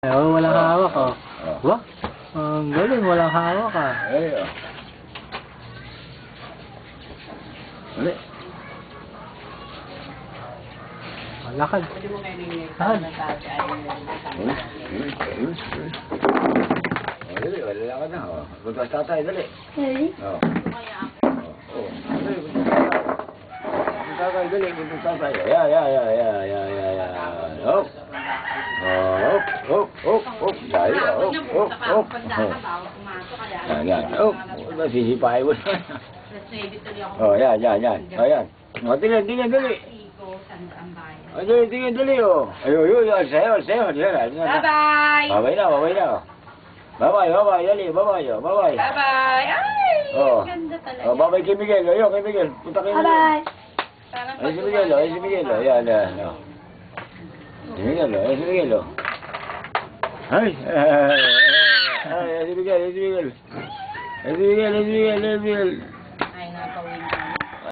Oo, walang hawak, oh. Oh. Wah, ang galing, walang hawak, ah. Ay, oh. Uli. Malakad. Saan? Uli. Oh, dali, wala ka na, oh. Punta sa tatay, dali. Oh. Oh. Dali, punta sa tatay. Punta sa tatay, dali, punta sa tatay. Ya. Hop. Hop. Dali, hop. Yan. Hop. Nasisipahin mo na. Oh, yan. Oh, yan. Oh, tingin, dali. Oh, tingin, dali, oh. Ayun, sayo. Bye-bye! Babay na. Bye-bye, dali, bye-bye. Bye-bye! Ay! Oh. Ganda talaga. Oh, bye-bye kay Miguel. Ayun, kay Miguel. Punta kay Miguel. Bye-bye! Ay, si Miguel, oh. Yan. Oh. Si Miguel, oh. Ay, si Miguel.